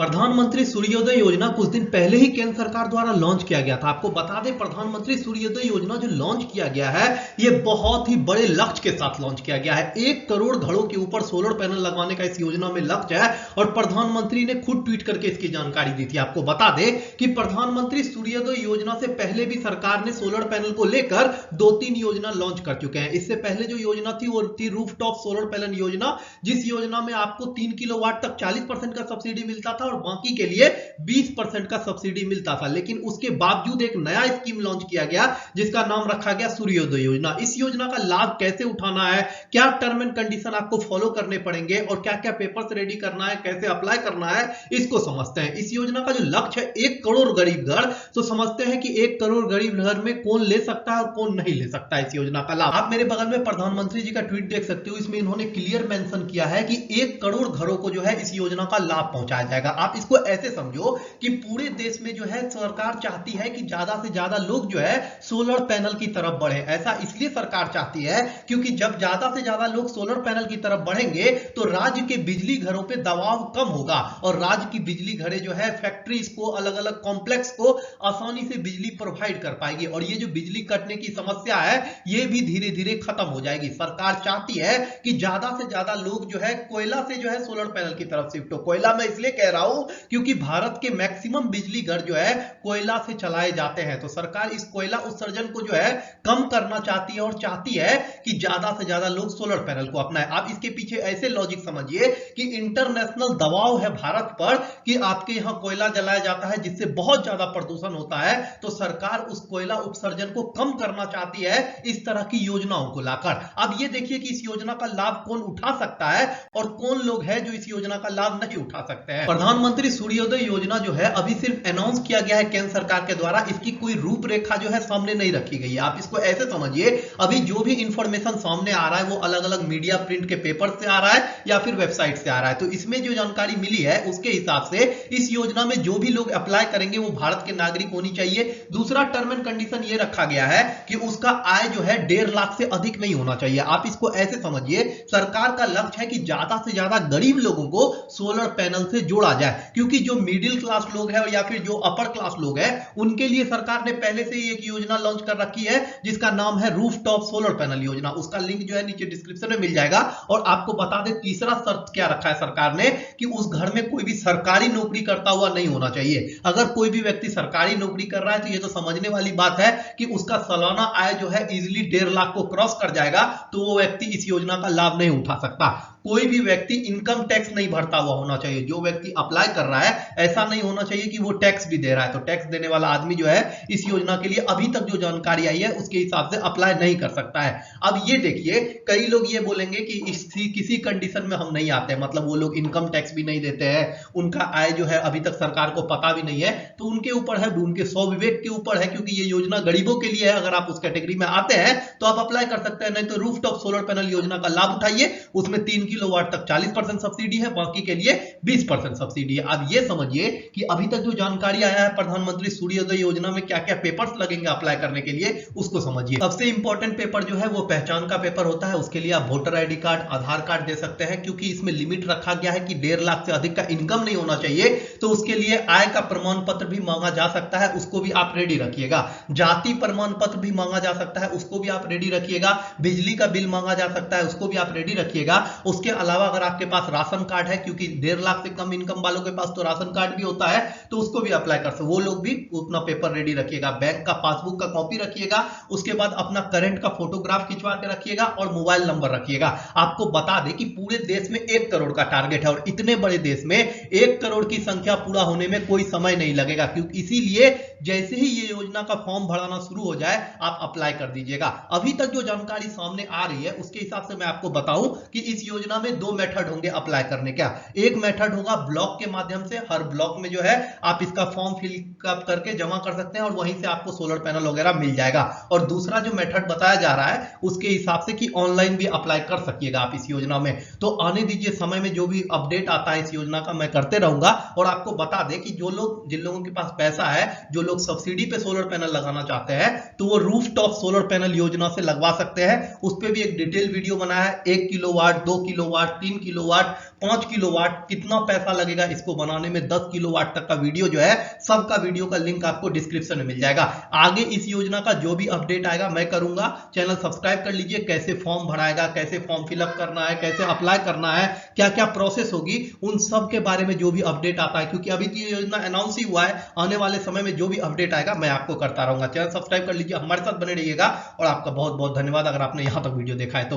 प्रधानमंत्री सूर्योदय योजना कुछ दिन पहले ही केंद्र सरकार द्वारा लॉन्च किया गया था। आपको बता दें, प्रधानमंत्री सूर्योदय योजना जो लॉन्च किया गया है, ये बहुत ही बड़े लक्ष्य के साथ लॉन्च किया गया है। 1 करोड़ घरों के ऊपर सोलर पैनल लगवाने का इस योजना में लक्ष्य है और प्रधानमंत्री ने खुद ट्वीट करके इसकी जानकारी दी थी। आपको बता दें कि प्रधानमंत्री सूर्योदय योजना से पहले भी सरकार ने सोलर पैनल को लेकर 2-3 योजना लॉन्च कर चुके हैं। इससे पहले जो योजना थी वो थी रूफटॉप सोलर पैनल योजना, जिस योजना में आपको 3 किलोवाट तक 40% का सब्सिडी मिलता था और बाकी के लिए 20% का सब्सिडी मिलता था। लेकिन उसके बावजूद एक नया स्कीम लॉन्च किया गया जिसका नाम रखा गया सूर्योदय योजना। इस योजना का लाभ कैसे उठाना है, क्या टर्म एंड कंडीशन आपको फॉलो करने पड़ेंगे और क्या क्या पेपर्स रेडी करना है, कैसे अप्लाई करना है, इसको समझते हैं। इस योजना का जो लक्ष्य है 1 करोड़ गरीब घर, तो समझते हैं कि 1 करोड़ गरीब घर में कौन ले सकता है और कौन नहीं ले सकता है इस योजना का लाभ। आप मेरे बगल में प्रधानमंत्री जी का ट्वीट देख सकते हो। इसमें इन्होंने क्लियर मेंशन किया है कि 1 करोड़ घरों को जो है इस योजना का लाभ पहुंचाया जाएगा। आप इसको ऐसे समझो कि पूरे देश में जो है सरकार चाहती है कि ज्यादा से ज्यादा लोग जो है सोलर पैनल की तरफ बढ़े। ऐसा इसलिए सरकार चाहती है क्योंकि जब ज्यादा से ज्यादा लोग सोलर पैनल की तरफ बढ़ेंगे तो राज्य के बिजली घरों पे दबाव कम होगा और राज्य की बिजली घरें जो है फैक्ट्रीज को, अलग अलग कॉम्प्लेक्स को आसानी से बिजली प्रोवाइड कर पाएगी और ये जो बिजली कटने की समस्या है ये भी धीरे धीरे खत्म हो जाएगी। सरकार चाहती है कि ज्यादा से ज्यादा लोग जो है कोयला से जो है सोलर पैनल की तरफ शिफ्ट हो। कोयला मैं इसलिए कह रहा हूं क्योंकि भारत के मैक्सिमम बिजली घर जो है कोयला से चलाए जाते हैं, तो सरकार इस कोयला उत्सर्जन को जो है कम करना चाहती है और चाहती है कि ज्यादा से ज्यादा लोग सोलर पैनल को अपनाएं। आप इसके पीछे ऐसे लॉजिक समझिए कि इंटरनेशनल दबाव है भारत पर कि आपके यहां कोयला जलाया जाता है जिससे बहुत ज्यादा प्रदूषण होता है, तो सरकार उस कोयला उत्सर्जन को कम करना चाहती है इस तरह की योजनाओं को लाकर। अब ये देखिए कि इस योजना का लाभ कौन उठा सकता है और कौन लोग हैं जो इस योजना का लाभ नहीं उठा सकते हैं। प्रधानमंत्री सूर्योदय योजना जो है अभी सिर्फ अनाउंस किया गया है केंद्र सरकार के द्वारा, इसकी कोई रूपरेखा जो है सामने नहीं रखी गई है। आप इसको ऐसे समझिए, अभी जो भी इंफॉर्मेशन सामने आ रहा है वो अलग अलग मीडिया प्रिंट के पेपर से आ रहा है या फिर वेबसाइट से आ रहा है। तो इसमें जो जानकारी मिली है उसके हिसाब से इस योजना में जो भी लोग अप्लाई करेंगे वो भारत के नागरिक होनी चाहिए। दूसरा टर्म एंड कंडीशन ये रखा गया है कि उसका आय जो है 1.5 लाख से अधिक नहीं होना चाहिए। आप इसको ऐसे समझिए, सरकार का लक्ष्य है कि ज्यादा से ज्यादा गरीब लोगों को सोलर पैनल से जोड़ा जाए, क्योंकि जो मिडिल क्लास लोग हैं या फिर जो अपर क्लास लोग हैं उनके लिए सरकार ने पहले से ही एक योजना लॉन्च कर रखी है जिसका नाम है रूफटॉप सोलर पैनल योजना। उसका लिंक जो है नीचे डिस्क्रिप्शन में मिल जाएगा। और आपको बता दें, तीसरा शर्त क्या रखा है सरकार ने कि उस घर में कोई भी सरकारी नौकरी करता हुआ नहीं होना चाहिए। अगर कोई भी व्यक्ति सरकारी नौकरी कर रहा है तो ये तो समझने वाली बात है कि उसका सालाना आय जो है इजीली 1.5 लाख को क्रॉस कर जाएगा, तो वो व्यक्ति इस योजना का लाभ नहीं उठा सकता। कोई भी व्यक्ति इनकम टैक्स नहीं भरता हुआ होना चाहिए। जो व्यक्ति अप्लाई कर रहा है ऐसा नहीं होना चाहिए कि वो टैक्स भी दे रहा है, तो टैक्स देने वाला आदमी जो है इस योजना के लिए अभी तक जो जानकारी आई है उसके हिसाब से अप्लाई नहीं कर सकता है। अब ये देखिए, कई लोग ये बोलेंगे कि किसी कंडीशन में हम नहीं आते, मतलब वो लोग इनकम टैक्स भी नहीं देते हैं, उनका आय जो है अभी तक सरकार को पता भी नहीं है, तो उनके ऊपर है, उनके स्वविवेक के ऊपर है, क्योंकि ये योजना गरीबों के लिए है। अगर आप उस कैटेगरी में आते हैं तो आप अप्लाई कर सकते हैं, नहीं तो रूफटॉप सोलर पैनल योजना का लाभ उठाइए। उसमें 3 किलोवाट तक 40% सब्सिडी है, बाकी के लिए 20% सब्सिडी है। अब ये समझिए कि अभी तक जो जानकारी आया है प्रधानमंत्री सूर्योदय योजना में क्या क्या पेपर्स लगेंगे अप्लाई करने के लिए, उसको समझिए। सबसे इंपॉर्टेंट पेपर जो है वो पहचान का पेपर होता है। उसके लिए आप वोटर आईडी कार्ड, आधार कार्ड दे सकते हैं, क्योंकि इसमें लिमिट रखा गया है कि 1.5 लाख से अधिक का इनकम नहीं होना चाहिए, तो उसके लिए आय का प्रमाण पत्र भी मांगा जा सकता है, उसको भी आप रेडी रखिएगा। जाति प्रमाण पत्र भी मांगा जा सकता है, उसको भी आप रेडी रखिएगा। बिजली का बिल मांगा जा सकता है, उसको भी आप रेडी रखिएगा। उसके अलावा अगर आपके पास राशन कार्ड है, क्योंकि 1.5 लाख से कम इनकम वालों के पास तो राशन कार्ड भी होता है, तो उसको भी अप्लाई कर सकते, वो लोग भी अपना पेपर रेडी रखिएगा। बैंक का पासबुक का कॉपी रखिएगा, उसके बाद अपना करंट का फोटोग्राफ खिंचवा के रखिएगा और मोबाइल नंबर रखिएगा। आपको बता दें कि पूरे देश में 1 करोड़ का टारगेट है और इतने बड़े देश में 1 करोड़ की संख्या पूरा होने में कोई समय नहीं लगेगा, क्योंकि इसीलिए जैसे ही ये योजना का फॉर्म भराना शुरू हो जाए आप अप्लाई कर दीजिएगा। अभी तक जो जानकारी सामने आ रही है उसके हिसाब से मैं आपको बताऊं कि इस योजना में 2 मेथड होंगे अप्लाई करने का। एक मेथड होगा ब्लॉक के माध्यम से, हर ब्लॉक में जो है आप इसका फॉर्म फिलअप करके जमा कर सकते हैं और वहीं से आपको सोलर पैनल वगैरह मिल जाएगा। और दूसरा जो मेथड बताया जा रहा है उसके हिसाब से कि ऑनलाइन भी अप्लाई कर सकिएगा आप इस योजना में। तो आने दीजिए, समय में जो भी अपडेट आता है इस योजना का मैं करते रहूंगा। और आपको बता दें कि जिन लोगों के पास पैसा है, जो लोग सब्सिडी पे सोलर पैनल लगाना चाहते हैं, तो वो रूफटॉप सोलर पैनल योजना से लगवा सकते हैं। उस पर भी एक डिटेल वीडियो बनाया है, 1 kilowatt, 2 kilo kilowatt, 3 kilowatt, 5 kilowatt, कितना पैसा लगेगा इसको बनाने में, 10 किलोवाट तक का वीडियो जो है, सबका वीडियो का लिंक आपको डिस्क्रिप्शन में मिल जाएगा। आगे इस योजना का जो भी अपडेट आएगा मैं करूंगा। चैनल सब्सक्राइब कर लीजिए। कैसे फॉर्म भराएगा, कैसे फॉर्म फिलअप करना है, कैसे अप्लाई करना है, क्या क्या प्रोसेस होगी, उन सब के बारे में जो भी अपडेट आता है, क्योंकि अभी तो योजना अनाउंस ही हुआ है, आने वाले समय में जो भी अपडेट आएगा मैं आपको करता रहूंगा। चैनल सब्सक्राइब कर लीजिए, हमारे साथ बने रहिएगा और आपका बहुत बहुत धन्यवाद अगर आपने यहां तक वीडियो देखा है तो।